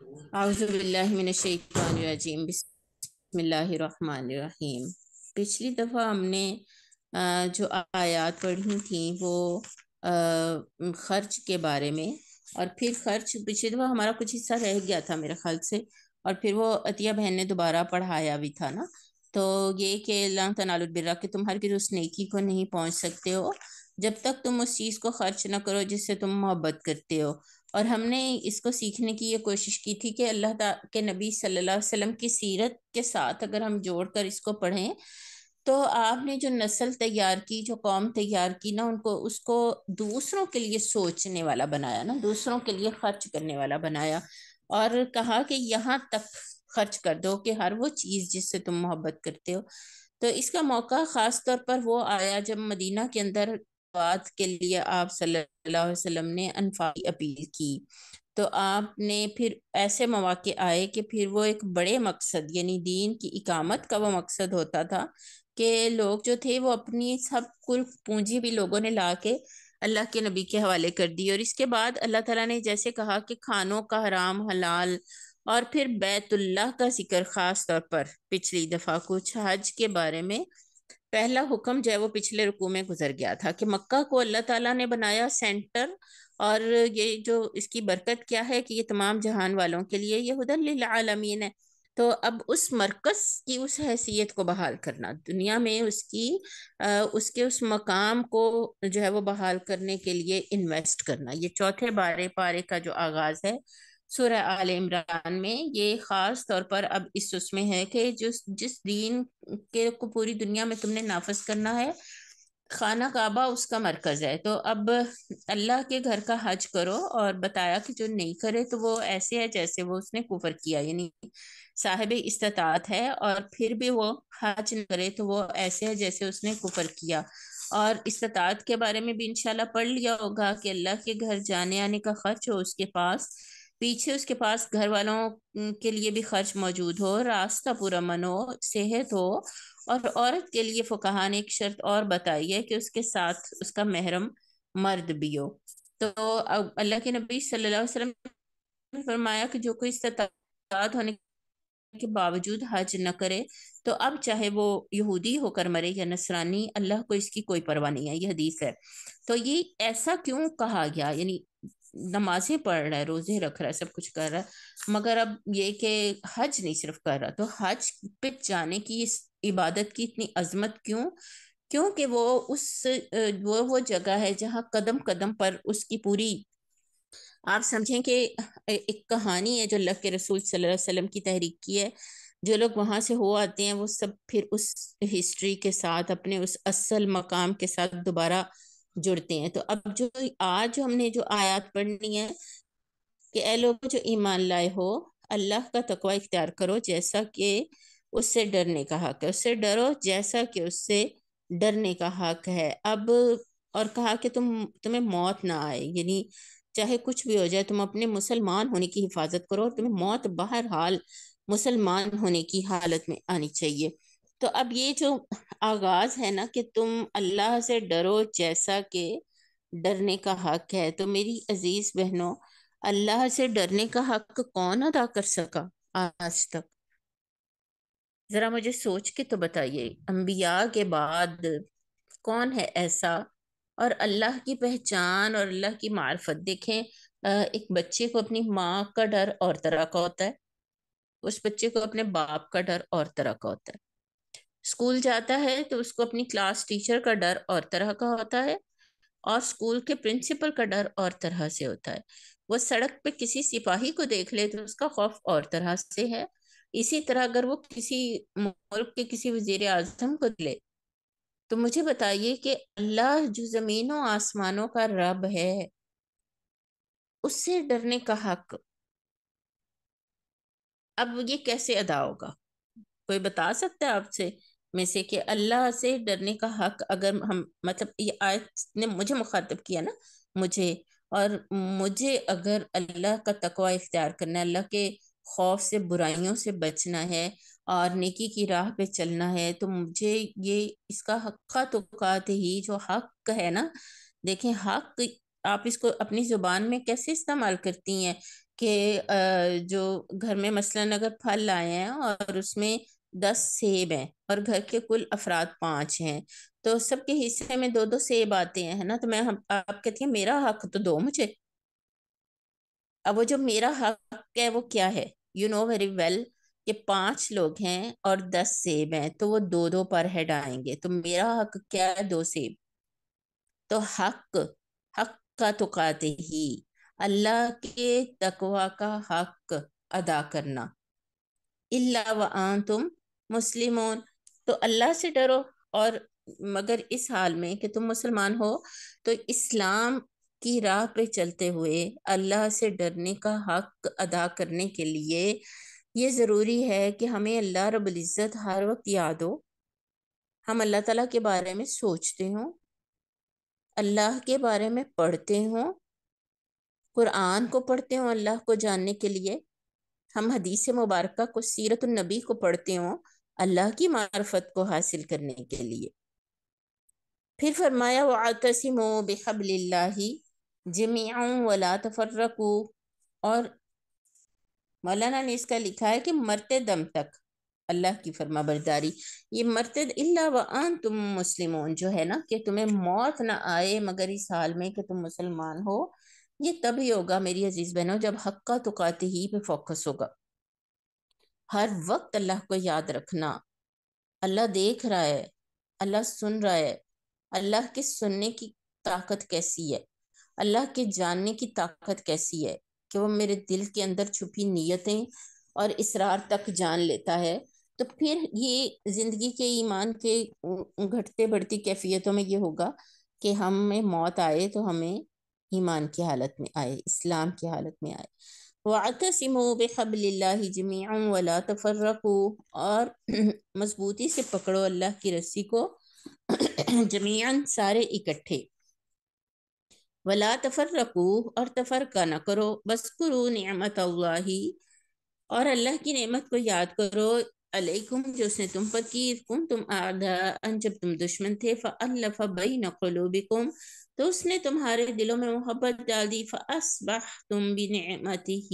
اعوذ باللہ من الشیطان الرجیم، بسم اللہ الرحمن الرحیم۔ پچھلی دفعہ ہم نے جو آیات پڑھی تھیں وہ خرچ کے بارے میں، اور پھر خرچ پچھلی دفعہ ہمارا کچھ حصہ رہ گیا تھا میرے خیال سے، اور پھر وہ عطیہ بہن نے دوبارہ پڑھایا بھی تھا نا۔ تو یہ کہ لن تنالوا البر، کہ تم ہرگز اس نیکی کو نہیں پہنچ سکتے ہو جب تک تم اس چیز کو خرچ نہ کرو جس سے تم محبت کرتے ہو۔ اور ہم نے اس کو سیکھنے کی یہ کوشش کی تھی کہ اللہ تعالیٰ کے نبی صلی اللہ علیہ وسلم کی سیرت کے ساتھ اگر ہم جوڑ کر اس کو پڑھیں تو آپ نے جو نسل تیار کی، جو قوم تیار کی نا، ان کو اس کو دوسروں کے لیے سوچنے والا بنایا نا، دوسروں کے لیے خرچ کرنے والا بنایا، اور کہا کہ یہاں تک خرچ کر دو کہ ہر وہ چیز جس سے تم محبت کرتے ہو۔ تو اس کا موقع خاص طور پر وہ آیا جب مدینہ کے اندر بات کے لیے آپ صلی اللہ علیہ وسلم نے انفاق کی اپیل کی۔ تو آپ نے پھر ایسے مواقع آئے کہ پھر وہ ایک بڑے مقصد یعنی دین کی اقامت کا وہ مقصد ہوتا تھا کہ لوگ جو تھے وہ اپنی سب کل پونجی بھی لوگوں نے لا کے اللہ کے نبی کے حوالے کر دی، اور اس کے بعد اللہ تعالیٰ نے جیسے کہا کہ کھانوں کا حرام حلال، اور پھر بیت اللہ کا ذکر خاص طور پر پچھلی دفعہ کچھ حج کے بارے میں پہلا حکم جو ہے وہ پچھلے رکوع میں گزر گیا تھا کہ مکہ کو اللہ تعالیٰ نے بنایا سینٹر، اور یہ جو اس کی برکت کیا ہے کہ یہ تمام جہان والوں کے لیے یہ ہدی للعالمین ہے۔ تو اب اس مرکز کی اس حیثیت کو بحال کرنا، دنیا میں اس کی اس کے اس مقام کو جو ہے وہ بحال کرنے کے لیے انویسٹ کرنا، یہ چوتھے پارے کا جو آغاز ہے سورہ آل عمران میں، یہ خاص طور پر اب اس میں ہے کہ جس دین کے کو پوری دنیا میں تم نے نافذ کرنا ہے، خانہ کعبہ اس کا مرکز ہے۔ تو اب اللہ کے گھر کا حج کرو، اور بتایا کہ جو نہیں کرے تو وہ ایسے ہے جیسے وہ اس نے کفر کیا، یعنی صاحب استطاعت ہے اور پھر بھی وہ حج نہ کرے تو وہ ایسے ہے جیسے اس نے کفر کیا۔ اور استطاعت کے بارے میں بھی انشاءاللہ پڑھ لیا ہوگا کہ اللہ کے گھر جانے آنے کا خرچ ہو اس کے پاس، پیچھے اس کے پاس گھر والوں کے لیے بھی خرچ موجود ہو، راستہ پورا من ہو، صحت ہو، اور عورت کے لیے فقہا نے ایک شرط اور بتائی ہے کہ اس کے ساتھ اس کا محرم مرد بھی ہو۔ تو اب اللہ کے نبی صلی اللہ علیہ وسلم نے فرمایا کہ جو کوئی استطاعت ہونے کے باوجود حج نہ کرے تو اب چاہے وہ یہودی ہو کر مرے یا نصرانی، اللہ کو اس کی کوئی پرواہ نہیں ہے، یہ حدیث ہے۔ تو یہ ایسا کیوں کہا گیا؟ یعنی نمازیں پڑھ رہا ہے، روزے رکھ رہا ہے، سب کچھ کر رہا ہے، مگر اب یہ کہ حج نہیں صرف کر رہا، تو حج پہ جانے کی اس عبادت کی اتنی عظمت کیوں؟ کیونکہ وہ اس وہ جگہ ہے جہاں قدم قدم پر اس کی پوری، آپ سمجھیں کہ ایک کہانی ہے جو اللہ کے رسول صلی اللہ علیہ وسلم کی تحریک کی ہے، جو لوگ وہاں سے ہو آتے ہیں وہ سب پھر اس ہسٹری کے ساتھ اپنے اس اصل مقام کے ساتھ دوبارہ جڑتے ہیں۔ تو اب جو آج ہم نے جو آیات پڑھنی ہے کہ اے لوگوں جو ایمان لائے ہو، اللہ کا تقوی اختیار کرو جیسا کہ اس سے ڈرنے کا حق ہے، اس سے ڈرو جیسا کہ اس سے ڈرنے کا حق ہے۔ اب اور کہا کہ تمہیں موت نہ آئے، یعنی چاہے کچھ بھی ہو جائے تم اپنے مسلمان ہونے کی حفاظت کرو، اور تمہیں موت بہرحال مسلمان ہونے کی حالت میں آنی چاہیے۔ تو اب یہ جو آغاز ہے نا کہ تم اللہ سے ڈرو جیسا کہ ڈرنے کا حق ہے، تو میری عزیز بہنوں، اللہ سے ڈرنے کا حق کون ادا کر سکا آج تک؟ ذرا مجھے سوچ کے تو بتائیے، انبیاء کے بعد کون ہے ایسا؟ اور اللہ کی پہچان اور اللہ کی معرفت دیکھیں، ایک بچے کو اپنی ماں کا ڈر اور طرح کا ہوتا ہے، اس بچے کو اپنے باپ کا ڈر اور طرح کا ہوتا ہے، اسکول جاتا ہے تو اس کو اپنی کلاس ٹیچر کا ڈر اور طرح کا ہوتا ہے، اور اسکول کے پرنسپل کا ڈر اور طرح سے ہوتا ہے۔ وہ سڑک پہ کسی سپاہی کو دیکھ لے تو اس کا خوف اور طرح سے ہے، اسی طرح اگر وہ کسی ملک کے کسی وزیر اعظم کو لے تو مجھے بتائیے کہ اللہ جو زمینوں آسمانوں کا رب ہے، اس سے ڈرنے کا حق اب یہ کیسے ادا ہوگا؟ کوئی بتا سکتا ہے آپ سے میں سے کہ اللہ سے ڈرنے کا حق اگر ہم، مطلب یہ آیت نے مجھے مخاطب کیا نا، مجھے، اور مجھے اگر اللہ کا تقوی اختیار کرنا ہے، اللہ کے خوف سے، برائیوں سے بچنا ہے اور نیکی کی راہ پہ چلنا ہے، تو مجھے یہ اس کا حقہ توقات ہی جو حق ہے نا، دیکھیں حق، آپ اس کو اپنی زبان میں کیسے استعمال کرتی ہیں کہ جو گھر میں مثلاً اگر پھل لائے ہیں اور اس میں 10 سیب ہیں اور گھر کے کل افراد 5 ہیں، تو سب کے حصے میں 2 2 سیب آتے ہیں نا، تو آپ کہتی ہیں میرا حق تو دو مجھے۔ اب وہ جو میرا حق ہے وہ کیا ہے؟ یو نو ویری ویل کہ 5 لوگ ہیں اور 10 سیب ہیں، تو وہ 2 2 پر ہیڈ آئیں گے، تو میرا حق کیا ہے؟ 2 سیب۔ تو حق کا تقاتے ہی، اللہ کے تقوی کا حق ادا کرنا، الا وانتم مسلمون، تو اللہ سے ڈرو، اور مگر اس حال میں کہ تم مسلمان ہو۔ تو اسلام کی راہ پہ چلتے ہوئے اللہ سے ڈرنے کا حق ادا کرنے کے لیے یہ ضروری ہے کہ ہمیں اللہ رب العزت ہر وقت یاد ہو، ہم اللہ تعالیٰ کے بارے میں سوچتے ہوں، اللہ کے بارے میں پڑھتے ہوں، قرآن کو پڑھتے ہوں اللہ کو جاننے کے لیے، ہم حدیث مبارکہ کو، سیرت النبی کو پڑھتے ہوں اللہ کی معرفت کو حاصل کرنے کے لیے۔ پھر فرمایا وَاعْتَصِمُوا بِحَبْلِ اللَّهِ جَمِيعًا وَلَا تَفَرَّقُوا، اور مولانا نے اس کا لکھا ہے کہ مرتے دم تک اللہ کی فرما برداری، یہ مرتے الا وانتم مسلمون جو ہے نا، کہ تمہیں موت نہ آئے مگر اس حال میں کہ تم مسلمان ہو، یہ تبھی ہوگا میری عزیز بہنوں جب حق کا تقاتے ہی پہ فوکس ہوگا۔ ہر وقت اللہ کو یاد رکھنا، اللہ دیکھ رہا ہے، اللہ سن رہا ہے، اللہ کے سننے کی طاقت کیسی ہے، اللہ کے جاننے کی طاقت کیسی ہے کہ وہ میرے دل کے اندر چھپی نیتیں اور اسرار تک جان لیتا ہے۔ تو پھر یہ زندگی کے ایمان کے گھٹتے بڑھتی کیفیتوں میں یہ ہوگا کہ ہمیں موت آئے تو ہمیں ایمان کی حالت میں آئے، اسلام کی حالت میں آئے۔ وَاعْتَصِمُوا بِحَبْلِ اللَّهِ جَمِيعًا وَلَا تَفَرَّقُوا، اور مضبوطی سے پکڑو اللہ کی رسی کو، جمیعاً سارے اکٹھے، وَلَا تَفَرَّقُوا، اور تفرقہ نہ کرو، وَاذْكُرُوا نِعْمَتَ اللَّهِ، اور اللہ کی نعمت کو یاد کرو، علیکم جو اس نے تم پر کی، تم اعداء جب تم دشمن تھے، فَأَلَّفَ بَيْنَ قُلُوبِكُمْ، تو اس نے تمہارے دلوں میں محبت ڈال دی، فَأَصْبَحْتُمْ بِنِعْمَتِهِ،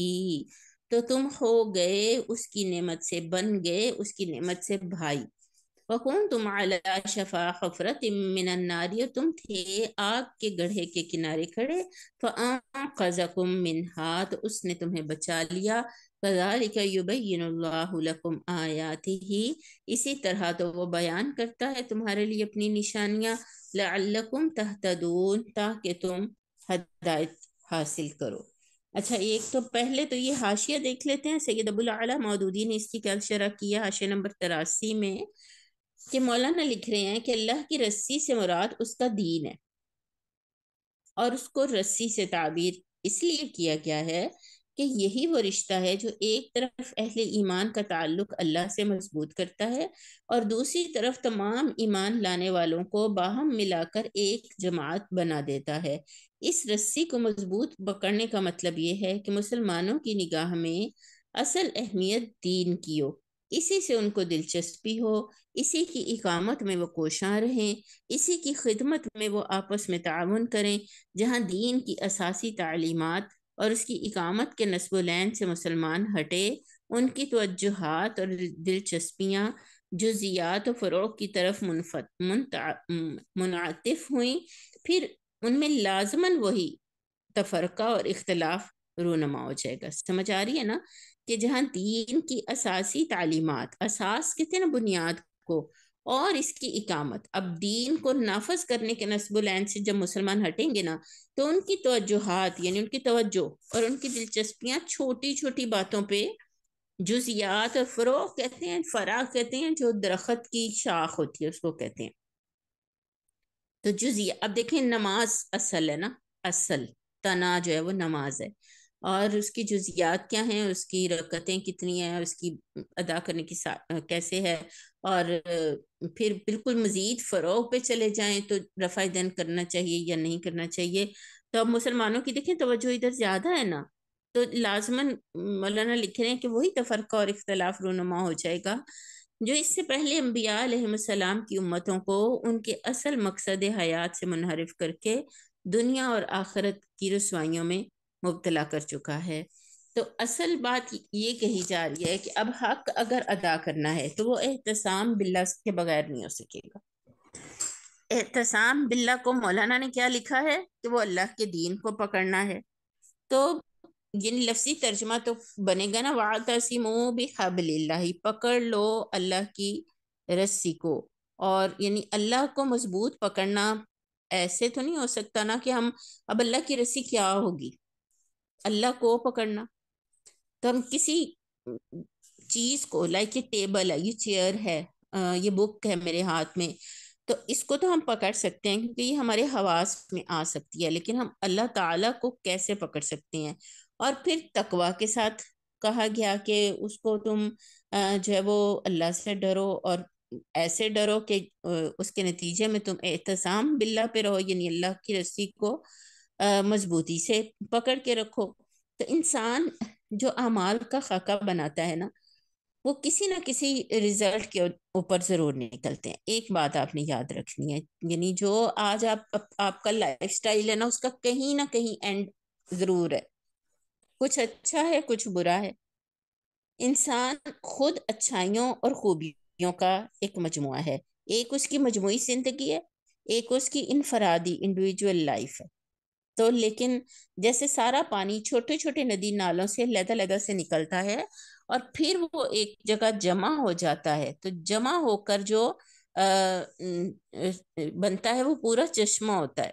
تو تم ہو گئے اس کی نعمت سے، بن گئے اس کی نعمت سے بھائی۔ وَكُنْتُمْ عَلَى شَفَا حُفْرَةٍ مِّنَ النَّارِ، تم تھے آگ کے گڑھے کے کنارے کھڑے، فَأَنقَذَكُم مِّنْهَا، تو اس نے تمہیں بچا لیا۔ كَذَلِكَ يُبَيِّنُ اللَّهُ لَكُمْ آيَاتِهِ، اسی طرح تو وہ بیان کرتا ہے تمہارے لیے اپنی نشانیاں، لَعَلَّكُمْ تَهْتَدُونَ، تاکہ تم ہدایت حاصل کرو۔ اچھا، ایک تو پہلے تو یہ حاشیہ دیکھ لیتے ہیں، سید ابو الاعلیٰ مودودی نے اس کی کیا شرح کیا حاشیہ نمبر 83 میں، کہ مولانا لکھ رہے ہیں کہ اللہ کی رسی سے مراد اس کا دین ہے، اور اس کو رسی سے تعبیر اس لیے کیا گیا ہے کہ یہی وہ رشتہ ہے جو ایک طرف اہل ایمان کا تعلق اللہ سے مضبوط کرتا ہے، اور دوسری طرف تمام ایمان لانے والوں کو باہم ملا کر ایک جماعت بنا دیتا ہے۔ اس رسی کو مضبوط پکڑنے کا مطلب یہ ہے کہ مسلمانوں کی نگاہ میں اصل اہمیت دین کی ہو، اسی سے ان کو دلچسپی ہو، اسی کی اقامت میں وہ کوشاں رہیں، اسی کی خدمت میں وہ آپس میں تعاون کریں۔ جہاں دین کی اساسی تعلیمات اور اس کی اقامت کے نصب العین سے مسلمان ہٹے، ان کی توجہات اور دلچسپیاں جزیات و فروغ کی طرف منعطف ہوئیں، پھر ان میں لازماً وہی تفرقہ اور اختلاف رونما ہو جائے گا۔ سمجھ آ رہی ہے نا کہ جہاں دین کی اساسی تعلیمات، اساس کہتے ہیں نا بنیاد کو، اور اس کی اقامت، اب دین کو نافذ کرنے کے نصب العین سے جب مسلمان ہٹیں گے نا، تو ان کی توجہات یعنی ان کی توجہ اور ان کی دلچسپیاں چھوٹی چھوٹی باتوں پہ، جزیات اور فروغ کہتے ہیں، فرع کہتے ہیں جو درخت کی شاخ ہوتی ہے اس کو کہتے ہیں، تو جزیات۔ اب دیکھیں نماز اصل ہے نا، اصل تنا جو ہے وہ نماز ہے، اور اس کی جزیات کیا ہیں، اس کی رکعتیں کتنی ہیں، اس کی ادا کرنے کی کیسے ہے، اور پھر بالکل مزید فروغ پہ چلے جائیں تو رفع دین کرنا چاہیے یا نہیں کرنا چاہیے۔ تو اب مسلمانوں کی دیکھیں توجہ ادھر زیادہ ہے نا، تو لازماً مولانا لکھ رہے ہیں کہ وہی تفرقہ اور اختلاف رونما ہو جائے گا جو اس سے پہلے انبیاء علیہ السلام کی امتوں کو ان کے اصل مقصد حیات سے منحرف کر کے دنیا اور آخرت کی رسوائیوں میں مبتلا کر چکا ہے۔ تو اصل بات یہ کہی جا رہی ہے کہ اب حق اگر ادا کرنا ہے تو وہ اعتصام باللہ کے بغیر نہیں ہو سکے گا. اعتصام باللہ کو مولانا نے کیا لکھا ہے کہ وہ اللہ کے دین کو پکڑنا ہے. تو یعنی لفظی ترجمہ تو بنے گا نا وَاعْتَصِمُوا بِحَبْلِ اللَّهِ، پکڑ لو اللہ کی رسی کو. اور یعنی اللہ کو مضبوط پکڑنا ایسے تو نہیں ہو سکتا نا کہ ہم اب اللہ کی رسی کیا ہوگی، اللہ کو پکڑنا. تو ہم کسی چیز کو لائک یہ ٹیبل ہے، یہ چیئر ہے، یہ بک ہے میرے ہاتھ میں، تو اس کو تو ہم پکڑ سکتے ہیں کیونکہ یہ ہمارے حواس میں آ سکتی ہے، لیکن ہم اللہ تعالیٰ کو کیسے پکڑ سکتے ہیں؟ اور پھر تقوی کے ساتھ کہا گیا کہ اس کو تم جو ہے وہ اللہ سے ڈرو، اور ایسے ڈرو کہ اس کے نتیجے میں تم اعتصام باللہ پہ رہو، یعنی اللہ کی رسی کو مضبوطی سے پکڑ کے رکھو. تو انسان جو اعمال کا خاکہ بناتا ہے نا، وہ کسی نہ کسی رزلٹ کے اوپر ضرور نکلتے ہیں. ایک بات آپ نے یاد رکھنی ہے، یعنی جو آج آپ کا لائف سٹائل ہے نا، اس کا کہیں نہ کہیں اینڈ ضرور ہے. کچھ اچھا ہے، کچھ برا ہے. انسان خود اچھائیوں اور خوبیوں کا ایک مجموعہ ہے. ایک اس کی مجموعی زندگی ہے، ایک اس کی انفرادی انڈیویجول لائف ہے. تو لیکن جیسے سارا پانی چھوٹے چھوٹے ندی نالوں سے علیحدہ علیحدہ سے نکلتا ہے اور پھر وہ ایک جگہ جمع ہو جاتا ہے، تو جمع ہو کر جو بنتا ہے وہ پورا چشمہ ہوتا ہے.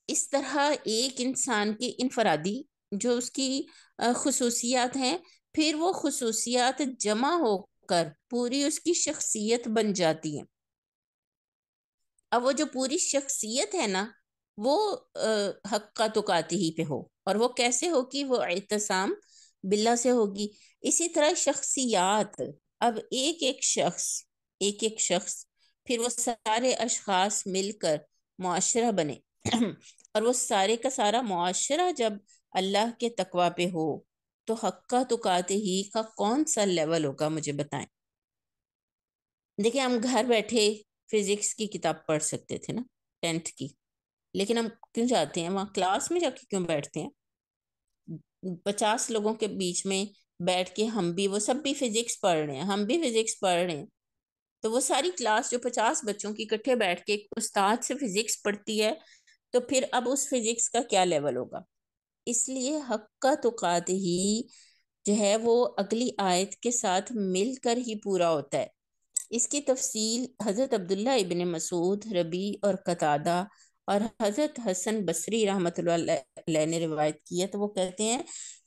اس طرح ایک انسان کی انفرادی جو اس کی خصوصیات ہیں، پھر وہ خصوصیات جمع ہو کر پوری اس کی شخصیت بن جاتی ہیں. اب وہ جو پوری شخصیت ہے نا، وہ حق تقاتی ہی پہ ہو. اور وہ کیسے ہوگی؟ وہ اعتصام باللہ سے ہوگی. اسی طرح شخصیات، اب ایک ایک شخص پھر وہ سارے اشخاص مل کر معاشرہ بنے اور وہ سارے کا سارا معاشرہ جب اللہ کے تقوی پہ ہو تو حق تقاتی ہی کا کون سا لیول ہوگا؟ مجھے بتائیں. دیکھیں، ہم گھر بیٹھے فزکس کی کتاب پڑھ سکتے تھے نا، 10th کی، لیکن ہم کیوں جاتے ہیں وہاں؟ کلاس میں جا کے کیوں بیٹھتے ہیں؟ 50 لوگوں کے بیچ میں بیٹھ کے ہم بھی، وہ سب بھی فزکس پڑھ رہے ہیں، ہم بھی فزکس پڑھ رہے ہیں، تو وہ ساری کلاس جو 50 بچوں کی اکٹھے بیٹھ کے ایک استاد سے فزکس پڑھتی ہے، تو پھر اب اس فزکس کا کیا لیول ہوگا؟ اس لیے حق تقاتی ہی جو ہے وہ اگلی آیت کے ساتھ مل کر ہی پورا ہوتا ہے. اس کی تفصیل حضرت عبداللہ ابن مسعود، ربی اور قتادہ اور حضرت حسن بصری رحمۃ اللہ علیہ نے روایت کی ہے. تو وہ کہتے ہیں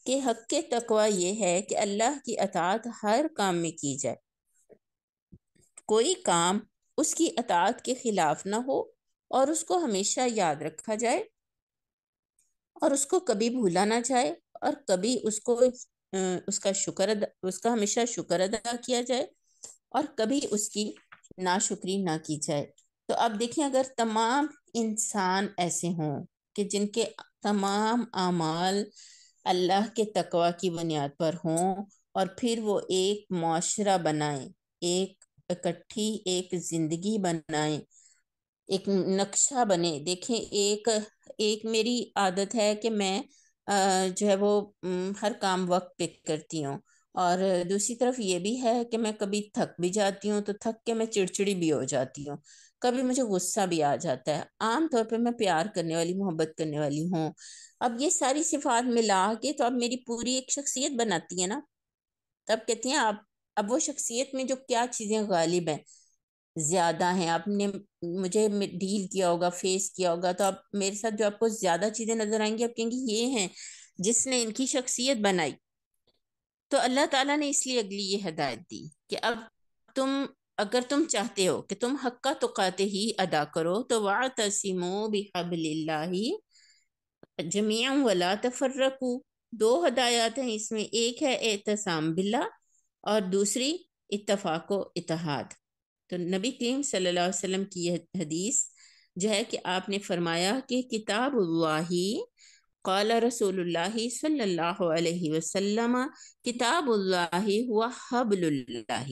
کہ حق تقوی یہ ہے کہ اللہ کی اطاعت ہر کام میں کی جائے، کوئی کام اس کی اطاعت کے خلاف نہ ہو، اور اس کو ہمیشہ یاد رکھا جائے، اور اس کو کبھی بھولا نہ جائے، اور کبھی اس کا ہمیشہ شکر ادا کیا جائے، اور کبھی اس کی ناشکری نہ کی جائے. تو اب دیکھیں، اگر تمام انسان ایسے ہوں کہ جن کے تمام اعمال اللہ کے تقوی کی بنیاد پر ہوں، اور پھر وہ ایک معاشرہ بنائیں، ایک اکٹھی ایک زندگی بنائیں، ایک نقشہ بنے. دیکھیں، ایک میری عادت ہے کہ میں جو ہے وہ ہر کام وقت پہ کرتی ہوں، اور دوسری طرف یہ بھی ہے کہ میں کبھی تھک بھی جاتی ہوں، تو تھک کے میں چڑچڑی بھی ہو جاتی ہوں، کبھی مجھے غصہ بھی آ جاتا ہے. عام طور پہ میں پیار کرنے والی، محبت کرنے والی ہوں. اب یہ ساری صفات ملا کے تو اب میری پوری ایک شخصیت بناتی ہے نا. تب کہتی ہیں آپ، اب وہ شخصیت میں جو کیا چیزیں غالب ہیں، زیادہ ہیں، آپ نے مجھے ڈیل کیا ہوگا، فیس کیا ہوگا، تو آپ میرے ساتھ جو آپ کو زیادہ چیزیں نظر آئیں گی، آپ کہیں گی یہ ہیں جس نے ان کی شخصیت بنائی. تو اللہ تعالیٰ نے اس لیے اگلی یہ ہدایت دی کہ اب اگر تم چاہتے ہو کہ تم حق تقاتی ہی ادا کرو تو وَاعْتَصِمُوا بِحَبْلِ اللَّهِ جَمِيعًا وَلَا تَفَرَّقُوا. 2 ہدایات ہیں اس میں، ایک ہے اعتصام باللہ اور دوسری اتفاق و اتحاد. تو نبی کریم صلی اللہ علیہ وسلم کی یہ حدیث جو ہے کہ آپ نے فرمایا کہ کتاب اللہ، قال رسول اللہ صلی اللہ علیہ وسلم، کتاب اللہ ہوا حبل اللہ.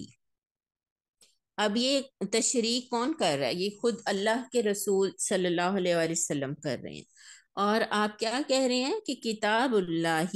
اب یہ تشریح کون کر رہا ہے؟ یہ خود اللہ کے رسول صلی اللہ علیہ وآلہ وسلم کر رہے ہیں. اور آپ کیا کہہ رہے ہیں کہ کتاب اللہ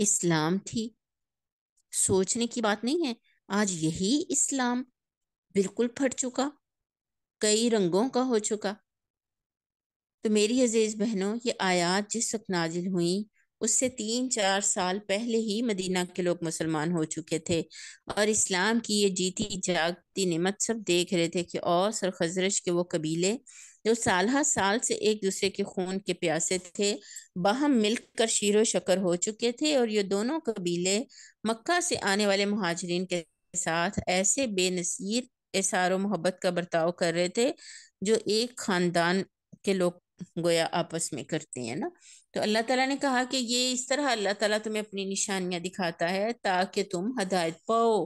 اسلام تھی، سوچنے کی بات نہیں ہے. آج یہی اسلام بالکل پھٹ چکا، کئی رنگوں کا ہو چکا. تو میری عزیز بہنوں، یہ آیات جس وقت نازل ہوئیں اس سے 3-4 سال پہلے ہی مدینہ کے لوگ مسلمان ہو چکے تھے، اور اسلام کی یہ جیتی جاگتی نعمت سب دیکھ رہے تھے کہ اوس اور خزرج کے وہ قبیلے جو سالہ سال سے ایک دوسرے کے خون کے پیاسے تھے، باہم مل کر شیر و شکر ہو چکے تھے. اور یہ دونوں قبیلے مکہ سے آنے والے مہاجرین کے ساتھ ایسے بے نظیر اثار و محبت کا برتاؤ کر رہے تھے جو ایک خاندان کے لوگ گویا آپس میں کرتے ہیں نا. تو اللہ تعالیٰ نے کہا کہ یہ اس طرح اللہ تعالیٰ تمہیں اپنی نشانیاں دکھاتا ہے تاکہ تم ہدایت پاؤ.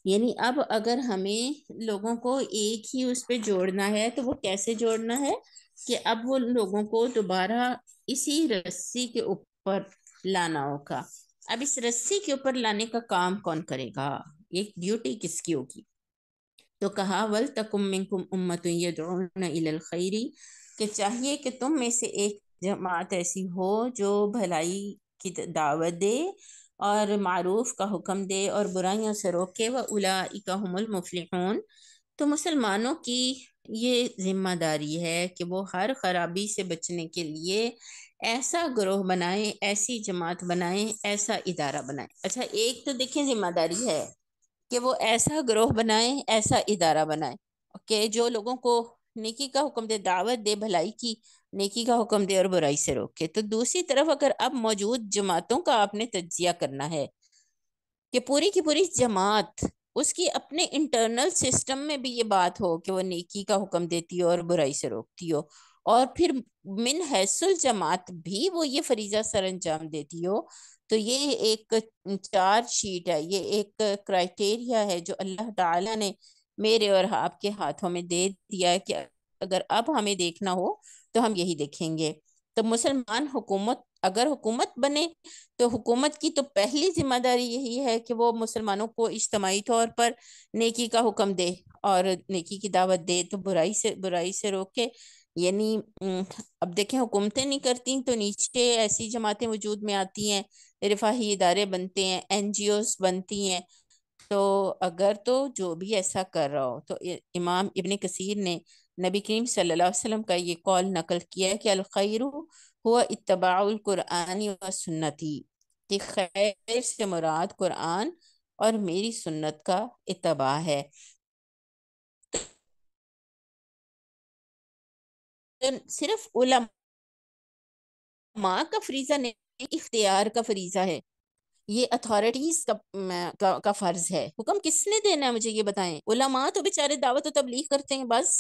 یعنی اب اگر ہمیں لوگوں کو ایک ہی اس پہ جوڑنا ہے تو وہ کیسے جوڑنا ہے کہ اب وہ لوگوں کو دوبارہ اسی رسی کے اوپر لانا ہوگا. اب اس رسی کے اوپر لانے کا کام کون کرے گا؟ ایک ڈیوٹی کس کی ہوگی؟ تو کہا وَلْتَكُمْ مِنْكُمْ أُمَّةٌ يَدْعُونَ إِلَى الْخَيْرِ، کہ چاہیے کہ تم میں سے ایک جماعت ایسی ہو جو بھلائی کی دعوت دے اور معروف کا حکم دے اور برائیوں سے روکے. وَأُولَئِكَ هُمُ الْمُفْلِحُونَ. تو مسلمانوں کی یہ ذمہ داری ہے کہ وہ ہر خرابی سے بچنے کے لیے ایسا گروہ بنائیں، ایسی جماعت بنائیں، ایسا ادارہ بنائیں. اچھا، ایک تو دیکھیں ذمہ داری ہے کہ وہ ایسا گروہ بنائیں، ایسا ادارہ بنائیں کہ جو لوگوں کو نیکی کا حکم دے، دعوت دے بھلائی کی، نیکی کا حکم دے اور برائی سے روکے. تو دوسری طرف اگر اب موجود جماعتوں کا آپ نے تجزیہ کرنا ہے کہ پوری کی پوری جماعت اس کی اپنے انٹرنل سسٹم میں بھی یہ بات ہو کہ وہ نیکی کا حکم دیتی ہو اور برائی سے روکتی ہو، اور پھر من حیث الجماعت بھی وہ یہ فریضہ سر انجام دیتی ہو، تو یہ ایک چارج شیٹ ہے، یہ ایک کرائٹیریا ہے جو اللہ تعالیٰ نے میرے اور آپ کے ہاتھوں میں دے دیا ہے کہ اگر اب ہمیں دیکھنا ہو تو ہم یہی دیکھیں گے. تو مسلمان حکومت اگر حکومت بنے تو حکومت کی تو پہلی ذمہ داری یہی ہے کہ وہ مسلمانوں کو اجتماعی طور پر نیکی کا حکم دے اور نیکی کی دعوت دے، تو برائی سے روکے. یعنی اب دیکھیں حکومتیں نہیں کرتی تو نیچے ایسی جماعتیں وجود میں آتی ہیں، رفاہی ادارے بنتے ہیں، NGOs بنتی ہیں. تو اگر تو جو بھی ایسا کر رہا ہو، تو امام ابن کثیر نے نبی کریم صلی اللہ علیہ وسلم کا یہ قول نقل کیا ہے کہ الخیر ہوا اتباع القرآن و سنتی، کہ خیر سے مراد قرآن اور میری سنت کا اتباع ہے. صرف علماء کا فریضہ نہیں، اختیار کا فریضہ ہے، یہ اتھارٹیز کا فرض ہے. حکم کس نے دینا ہے مجھے یہ بتائیں؟ علماء تو بیچارے دعوت و تبلیغ کرتے ہیں بس.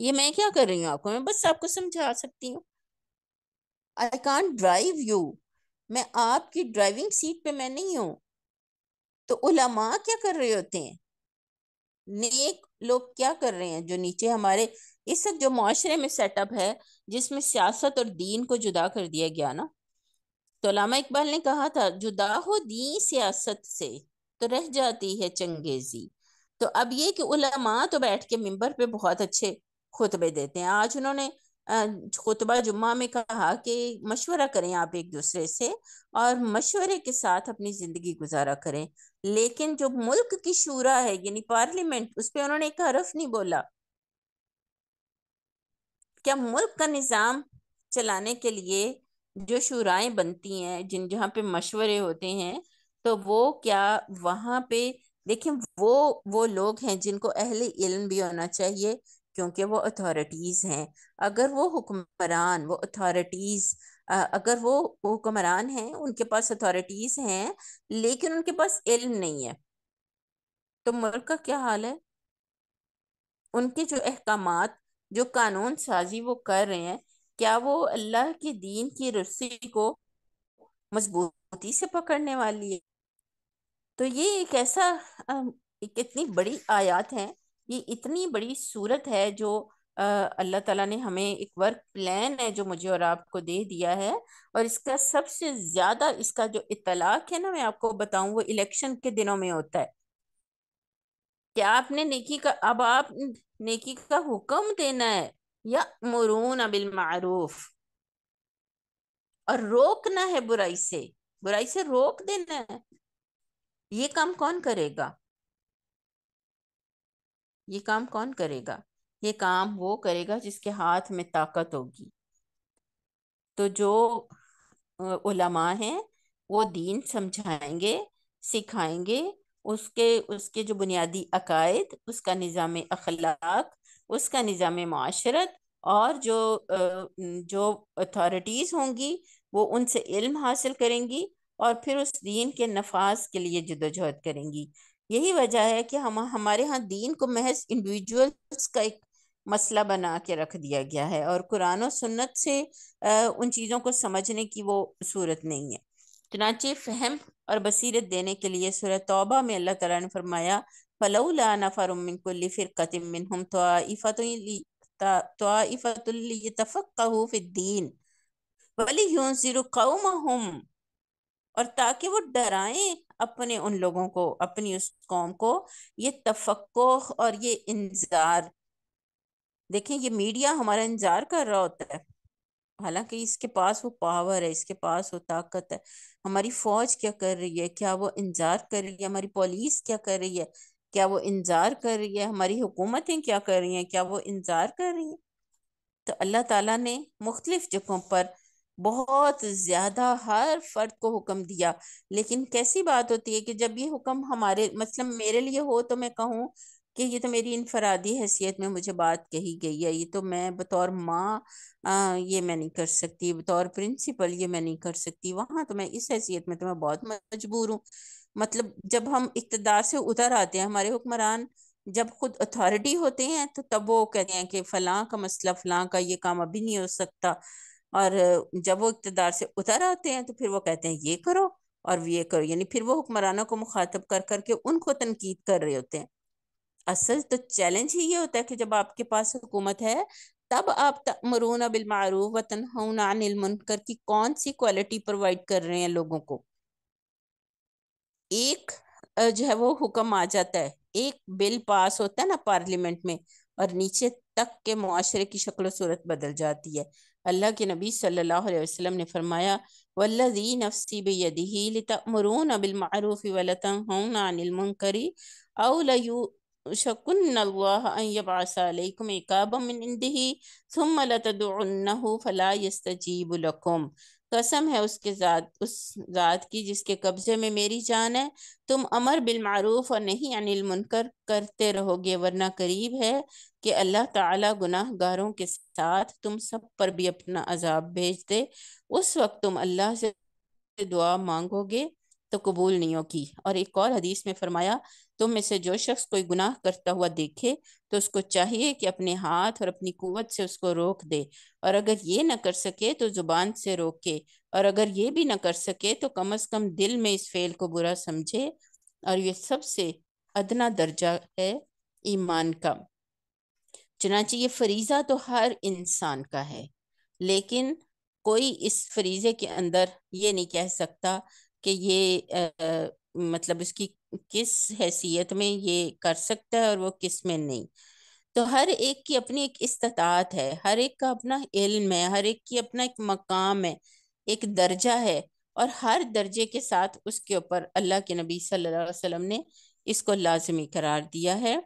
یہ میں کیا کر رہی ہوں آپ کو؟ میں بس آپ کو سمجھا سکتی ہوں. I can't drive you. میں آپ کی ڈرائیونگ سیٹ پہ میں نہیں ہوں. تو علماء کیا کر رہے ہوتے ہیں؟ نیک لوگ کیا کر رہے ہیں جو نیچے ہمارے اس وقت جو معاشرے میں سیٹ اپ ہے جس میں سیاست اور دین کو جدا کر دیا گیا نا. تو علامہ اقبال نے کہا تھا جدا ہو دین سیاست سے تو رہ جاتی ہے چنگیزی. تو اب یہ کہ علماء تو بیٹھ کے ممبر پہ بہت اچھے خطبے دیتے ہیں. آج انہوں نے خطبہ جمعہ میں کہا کہ مشورہ کریں آپ ایک دوسرے سے اور مشورے کے ساتھ اپنی زندگی گزارا کریں. لیکن جو ملک کی شورا ہے یعنی پارلیمنٹ، اس پہ انہوں نے ایک حرف نہیں بولا. کیا ملک کا نظام چلانے کے لیے جو شورائیں بنتی ہیں جہاں پہ مشورے ہوتے ہیں، تو وہ کیا وہاں پہ دیکھیں وہ لوگ ہیں جن کو اہل علم بھی ہونا چاہیے کیونکہ وہ اتھارٹیز ہیں. اگر وہ حکمران وہ اتھارٹیز اگر وہ حکمران ہیں، ان کے پاس اتھارٹیز ہیں لیکن ان کے پاس علم نہیں ہے، تو ملک کا کیا حال ہے؟ ان کے جو احکامات جو قانون سازی وہ کر رہے ہیں، کیا وہ اللہ کی دین کی رسی کو مضبوطی سے پکڑنے والی ہے؟ تو یہ ایک ایسا ایک اتنی بڑی آیات ہیں، یہ اتنی بڑی صورت ہے جو اللہ تعالیٰ نے ہمیں ایک ورک پلان ہے جو مجھے اور آپ کو دے دیا ہے. اور اس کا سب سے زیادہ اس کا جو اطلاق ہے نا، میں آپ کو بتاؤں، وہ الیکشن کے دنوں میں ہوتا ہے کہ آپ نے نیکی کا اب آپ نیکی کا حکم دینا ہے یا مرون بالمعروف، اور روکنا ہے برائی سے. برائی سے روک دینا ہے. یہ کام کون کرے گا؟ یہ کام کون کرے گا؟ یہ کام وہ کرے گا جس کے ہاتھ میں طاقت ہوگی. تو جو علماء ہیں وہ دین سمجھائیں گے، سکھائیں گے، اس کے جو بنیادی عقائد، اس کا نظام اخلاق، اس کا نظام معاشرت، اور جو اتھارٹیز ہوں گی وہ ان سے علم حاصل کریں گی اور پھر اس دین کے نفاذ کے لیے جدوجہد کریں گی. یہی وجہ ہے کہ ہمارے ہاں دین کو محض انڈیویجولز کا ایک مسئلہ بنا کے رکھ دیا گیا ہے، اور قرآن و سنت سے ان چیزوں کو سمجھنے کی وہ صورت نہیں ہے. چنانچہ فہم اور بصیرت دینے کے لیے سورہ توبہ میں اللہ تعالیٰ نے فرمایا فَلَوْلَا نَفَرٌ مِّن كُلِّ فِرْقَةٍ مِّنْهُمْ طَائِفَةٌ لِيَتَفَقَّهُوا فِي الدِّينِ وَلِيُنذِرُوا قَوْمَهُمْ، اور تاکہ وہ ڈرائیں اپنے ان لوگوں کو، اپنی اس قوم کو. یہ تفقع اور یہ انذار، دیکھیں یہ میڈیا ہمارا انذار کر رہا ہوتا ہے، حالانکہ اس کے پاس وہ پاور ہے، اس کے پاس وہ طاقت ہے. ہماری فوج کیا کر رہی ہے؟ کیا وہ انذار کر رہی ہے؟ ہماری پولیس کیا کر رہی ہے؟ کیا وہ انذار کر رہی ہے؟ ہماری حکومتیں کیا کر رہی ہیں؟ کیا وہ انذار کر رہی ہیں؟ تو اللہ تعالیٰ نے مختلف جگہوں پر بہت زیادہ ہر فرد کو حکم دیا. لیکن کیسی بات ہوتی ہے کہ جب یہ حکم ہمارے مثلا میرے لیے ہو تو میں کہوں کہ یہ تو میری انفرادی حیثیت میں مجھے بات کہی گئی ہے، یہ تو میں بطور ماں یہ میں نہیں کر سکتی، بطور پرنسپل یہ میں نہیں کر سکتی، وہاں تو میں اس حیثیت میں تو میں بہت مجبور ہوں. مطلب جب ہم اقتدار سے اتر آتے ہیں، ہمارے حکمران جب خود اتھارٹی ہوتے ہیں تو تب وہ کہتے ہیں کہ فلاں کا مسئلہ، فلاں کا یہ کام ابھی نہیں ہو سکتا. اور جب وہ اقتدار سے اتر آتے ہیں تو پھر وہ کہتے ہیں یہ کرو اور یہ کرو، یعنی پھر وہ حکمرانوں کو مخاطب کر کر کے ان کو تنقید کر رہے ہوتے ہیں. اصل تو چیلنج ہی یہ ہوتا ہے کہ جب آپ کے پاس حکومت ہے تب آپ تأمرون بالمعروف وتنہون عن المنکر کی کون سی کوالٹی پرووائڈ کر رہے ہیں لوگوں کو. ایک جو ہے وہ حکم آ جاتا ہے، ایک بل پاس ہوتا ہے نا پارلیمنٹ میں، اور نیچے تک کے معاشرے کی شکل و صورت بدل جاتی ہے. اللہ کے نبی صلی اللہ علیہ وسلم نے فرمایا والذی نفسی بیدہ لتأمرون بالمعروف ولتنہون عن المنکر او لیوشکن اللہ ان یبعث علیکم عقابا من عنده ثم لتدعنہ فلا یستجیب لکم. قسم ہے اس ذات کی جس کے قبضے میں میری جان ہے، تم امر بالمعروف اور نہیں عن المنکر کرتے رہو گے، ورنہ قریب ہے کہ اللہ تعالیٰ گناہ گاروں کے ساتھ تم سب پر بھی اپنا عذاب بھیج دے. اس وقت تم اللہ سے دعا مانگو گے تو قبول نہیں ہوگی. اور ایک اور حدیث میں فرمایا تم میں سے جو شخص کوئی گناہ کرتا ہوا دیکھے تو اس کو چاہیے کہ اپنے ہاتھ اور اپنی قوت سے اس کو روک دے، اور اگر یہ نہ کر سکے تو زبان سے روکے، اور اگر یہ بھی نہ کر سکے تو کم از کم دل میں اس فعل کو برا سمجھے. اور یہ سب سے ادنا درجہ ہے ایمان کا. چنانچہ یہ فریضہ تو ہر انسان کا ہے، لیکن کوئی اس فریضے کے اندر یہ نہیں کہہ سکتا کہ یہ مطلب اس کی کس حیثیت میں یہ کر سکتا ہے اور وہ کس میں نہیں. تو ہر ایک کی اپنی ایک استطاعت ہے، ہر ایک کا اپنا علم ہے، ہر ایک کی اپنا ایک مقام ہے، ایک درجہ ہے، اور ہر درجے کے ساتھ اس کے اوپر اللہ کے نبی صلی اللہ علیہ وسلم نے اس کو لازمی قرار دیا ہے.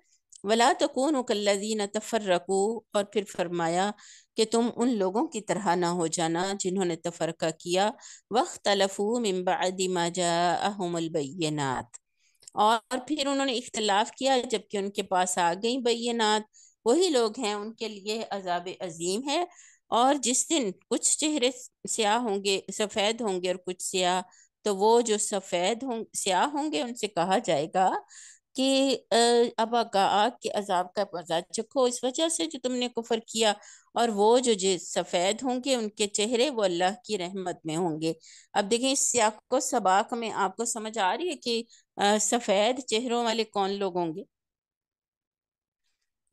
وَلَا تَكُونُوا كَالَّذِينَ تَفَرَّقُوا، اور پھر فرمایا کہ تم ان لوگوں کی طرح نہ ہو جانا جنہوں نے تفرقہ کیا. وَاخْتَلَفُوا مِن بَعْدِ مَا جَاءَهُمُ الْبَيِّنَاتُ، اور پھر انہوں نے اختلاف کیا جبکہ ان کے پاس آ گئی بینات. وہی لوگ ہیں ان کے لیے عذاب عظیم ہے. اور جس دن کچھ چہرے سیاہ ہوں گے، سفید ہوں گے، اور کچھ سیاہ، تو وہ جو سیاہ ہوں گے ان سے کہا جائے گا کہ اب آگ کے عذاب کا مزہ چکھو اس وجہ سے جو تم نے کفر کیا. اور وہ جو سفید ہوں گے ان کے چہرے وہ اللہ کی رحمت میں ہوں گے. اب دیکھیں اس سیاق کو سباق میں آپ کو سمجھ آ رہی ہے کہ سفید چہروں والے کون لوگ ہوں گے؟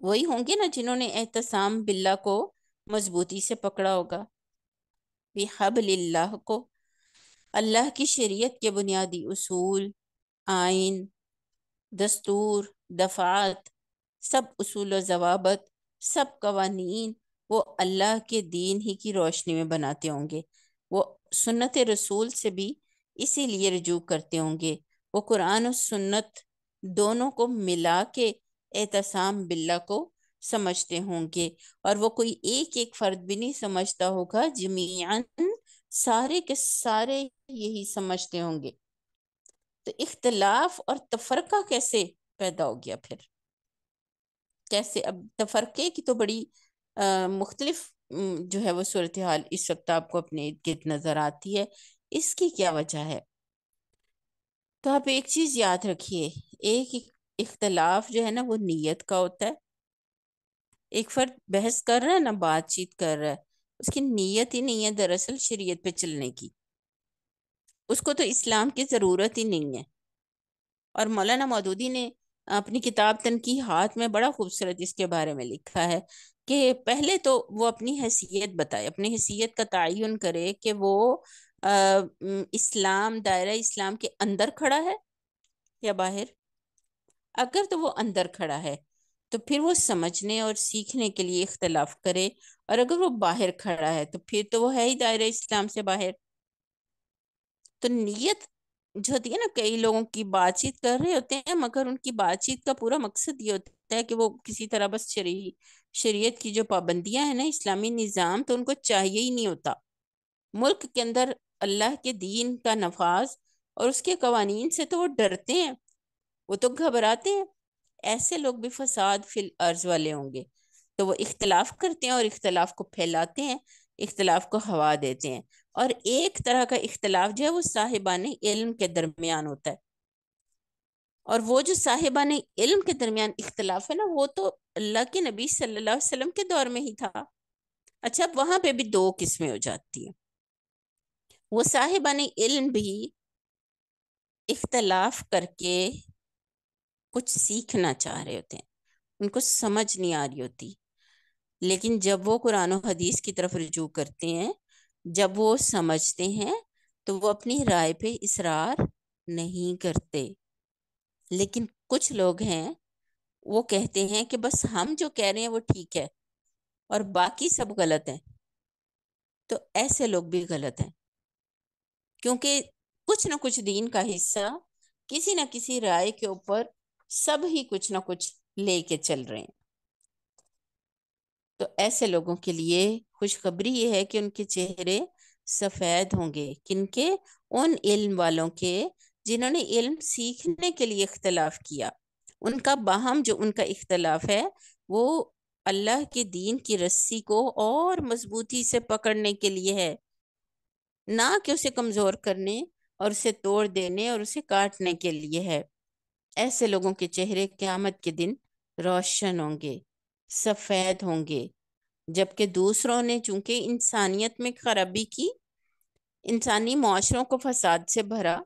وہی ہوں گے نا جنہوں نے اعتصام باللہ کو مضبوطی سے پکڑا ہوگا، بحبل اللہ کو، اللہ کی شریعت کے بنیادی اصول، آئین، دستور، دفعات، سب اصول و ضوابط، سب قوانین وہ اللہ کے دین ہی کی روشنی میں بناتے ہوں گے. وہ سنت رسول سے بھی اسی لیے رجوع کرتے ہوں گے۔ وہ قرآن و سنت دونوں کو ملا کے اعتصام باللہ کو سمجھتے ہوں گے، اور وہ کوئی ایک ایک فرد بھی نہیں سمجھتا ہوگا، جمیعاً سارے کے سارے یہی سمجھتے ہوں گے۔ تو اختلاف اور تفرقہ کیسے پیدا ہو گیا پھر؟ کیسے؟ اب تفرقے کی تو بڑی مختلف جو ہے وہ صورتحال اس وقت آپ کو اپنے ارد گرد نظر آتی ہے۔ اس کی کیا وجہ ہے؟ تو آپ ایک چیز یاد رکھیے، ایک اختلاف جو ہے نا وہ نیت کا ہوتا ہے۔ ایک فرد بحث کر رہا ہے نا، بات چیت کر رہا ہے، اس کی نیت ہی نہیں ہے دراصل شریعت پہ چلنے کی، اس کو تو اسلام کی ضرورت ہی نہیں ہے۔ اور مولانا مودودی نے اپنی کتاب تنقیحات میں بڑا خوبصورت اس کے بارے میں لکھا ہے کہ پہلے تو وہ اپنی حیثیت بتائے، اپنی حیثیت کا تعین کرے کہ وہ اسلام، دائرہ اسلام کے اندر کھڑا ہے یا باہر۔ اگر تو وہ اندر کھڑا ہے تو پھر وہ سمجھنے اور سیکھنے کے لیے اختلاف کرے، اور اگر وہ باہر کھڑا ہے تو پھر تو وہ ہے ہی دائرہ اسلام سے باہر۔ تو نیت جو ہوتی ہے نا، کئی لوگوں کی بات چیت کر رہے ہوتے ہیں مگر ان کی بات چیت کا پورا مقصد یہ ہوتا ہے کہ وہ کسی طرح بس شریعت کی جو پابندیاں ہیں نا، اسلامی نظام، تو ان کو چاہیے ہی نہیں ہوتا۔ ملک کے اندر اللہ کے دین کا نفاذ اور اس کے قوانین سے تو وہ ڈرتے ہیں، وہ تو گھبراتے ہیں۔ ایسے لوگ بھی فساد فی الارض والے ہوں گے، تو وہ اختلاف کرتے ہیں اور اختلاف کو پھیلاتے ہیں، اختلاف کو ہوا دیتے ہیں۔ اور ایک طرح کا اختلاف جو ہے وہ صاحبان علم کے درمیان ہوتا ہے، اور وہ جو صاحبان علم کے درمیان اختلاف ہے نا، وہ تو اللہ کے نبی صلی اللہ علیہ وسلم کے دور میں ہی تھا۔ اچھا، وہاں پہ بھی دو قسمیں ہو جاتی ہیں۔ وہ صاحبان علم بھی اختلاف کر کے کچھ سیکھنا چاہ رہے ہوتے ہیں، ان کو سمجھ نہیں آ رہی ہوتی، لیکن جب وہ قرآن و حدیث کی طرف رجوع کرتے ہیں، جب وہ سمجھتے ہیں، تو وہ اپنی رائے پہ اصرار نہیں کرتے۔ لیکن کچھ لوگ ہیں، وہ کہتے ہیں کہ بس ہم جو کہہ رہے ہیں وہ ٹھیک ہے اور باقی سب غلط ہیں۔ تو ایسے لوگ بھی غلط ہیں، کیونکہ کچھ نہ کچھ دین کا حصہ کسی نہ کسی رائے کے اوپر سب ہی کچھ نہ کچھ لے کے چل رہے ہیں۔ تو ایسے لوگوں کے لیے خوشخبری یہ ہے کہ ان کے چہرے سفید ہوں گے۔ کن کے؟ ان علم والوں کے جنہوں نے علم سیکھنے کے لیے اختلاف کیا۔ ان کا باہم جو ان کا اختلاف ہے وہ اللہ کے دین کی رسی کو اور مضبوطی سے پکڑنے کے لیے ہے، نہ کہ اسے کمزور کرنے اور اسے توڑ دینے اور اسے کاٹنے کے لیے ہے۔ ایسے لوگوں کے چہرے قیامت کے دن روشن ہوں گے، سفید ہوں گے، جبکہ دوسروں نے چونکہ انسانیت میں خرابی کی، انسانی معاشروں کو فساد سے بھرا،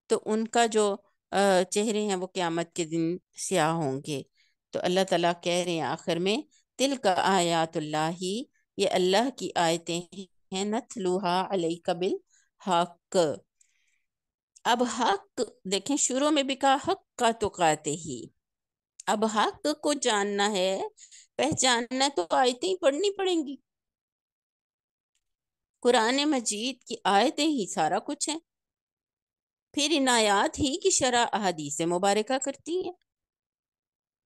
تو ان کا جو چہرے ہیں وہ قیامت کے دن سیاہ ہوں گے۔ تو اللہ تعالیٰ کہہ رہے ہیں آخر میں، تلک آیات اللہ، یہ اللہ کی آیتیں ہیں، نتلوہا علیک بالحق۔ اب حق دیکھیں، شروع میں بھی کہا حق کا تقاتے ہی، اب حق کو جاننا ہے، پہچاننا ہے، تو آیتیں ہی پڑھنی پڑیں گی۔ قرآن مجید کی آیتیں ہی سارا کچھ ہیں، پھر ان آیات ہی کی شرح احادیث مبارکہ کرتی ہیں۔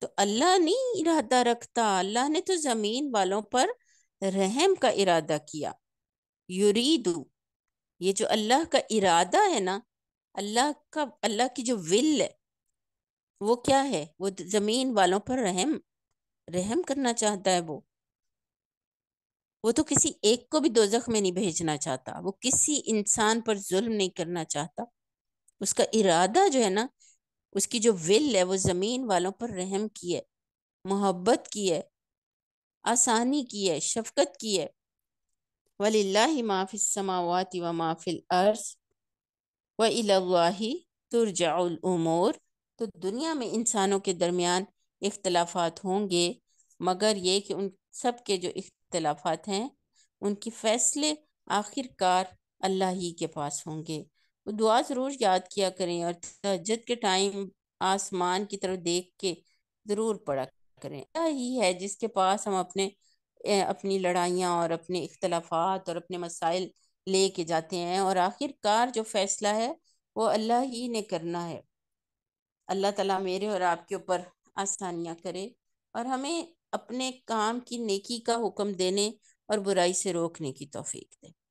تو اللہ نہیں ارادہ رکھتا، اللہ نے تو زمین والوں پر رحم کا ارادہ کیا۔ یریدو، یہ جو اللہ کا ارادہ ہے نا، اللہ کی جو ول ہے وہ کیا ہے؟ وہ زمین والوں پر رحم کرنا چاہتا ہے۔ وہ تو کسی ایک کو بھی دوزخ میں نہیں بھیجنا چاہتا، وہ کسی انسان پر ظلم نہیں کرنا چاہتا۔ اس کا ارادہ جو ہے نا، اس کی جو ول ہے، وہ زمین والوں پر رحم کی ہے، محبت کی ہے، آسانی کی ہے، شفقت کی ہے۔ وَلِلَّهِ مَا فِي السَّمَاوَاتِ وَمَا فِي الْأَرْضِ وَإِلَى اللَّهِ تُرْجَعُ الْأُمُورِ۔ تو دنیا میں انسانوں کے درمیان اختلافات ہوں گے، مگر یہ کہ ان سب کے جو اختلافات ہیں ان کی فیصلے آخر کار اللہ ہی کے پاس ہوں گے۔ وہ دعا ضرور یاد کیا کریں، اور تہجد کے ٹائم آسمان کی طرف دیکھ کے ضرور پڑھا کریں۔ اللہ ہی ہے جس کے پاس ہم اپنی لڑائیاں اور اپنے اختلافات اور اپنے مسائل لے کے جاتے ہیں، اور آخر کار جو فیصلہ ہے وہ اللہ ہی نے کرنا ہے۔ اللہ تعالیٰ میرے اور آپ کے اوپر آسانیاں کرے اور ہمیں اپنے کام کی نیکی کا حکم دینے اور برائی سے روکنے کی توفیق دے۔